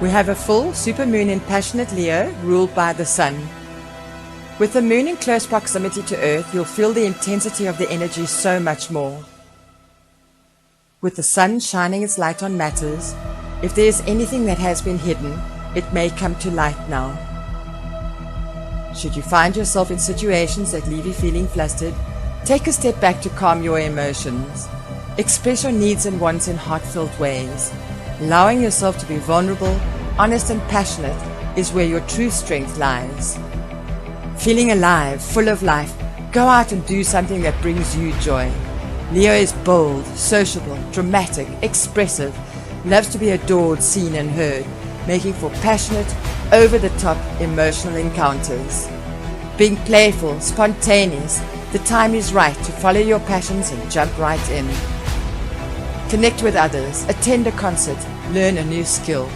We have a full supermoon in passionate Leo, ruled by the sun. With the moon in close proximity to Earth, you'll feel the intensity of the energy so much more. With the sun shining its light on matters, if there is anything that has been hidden, it may come to light now. Should you find yourself in situations that leave you feeling flustered, take a step back to calm your emotions. Express your needs and wants in heartfelt ways. Allowing yourself to be vulnerable, honest and passionate is where your true strength lies. Feeling alive, full of life, go out and do something that brings you joy. Leo is bold, sociable, dramatic, expressive, loves to be adored, seen and heard, making for passionate, over-the-top emotional encounters. Being playful, spontaneous, the time is right to follow your passions and jump right in. Connect with others, attend a concert, learn a new skill.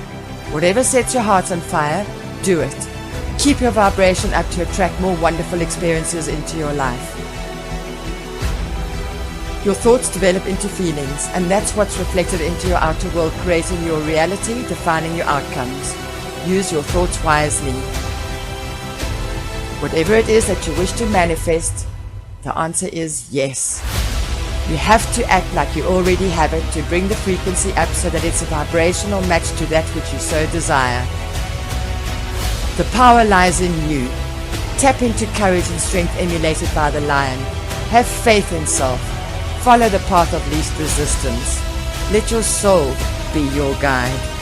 Whatever sets your heart on fire, do it. Keep your vibration up to attract more wonderful experiences into your life. Your thoughts develop into feelings, and that's what's reflected into your outer world, creating your reality, defining your outcomes. Use your thoughts wisely. Whatever it is that you wish to manifest, the answer is yes. You have to act like you already have it to bring the frequency up so that it's a vibrational match to that which you so desire. The power lies in you. Tap into courage and strength emulated by the lion. Have faith in self. Follow the path of least resistance. Let your soul be your guide.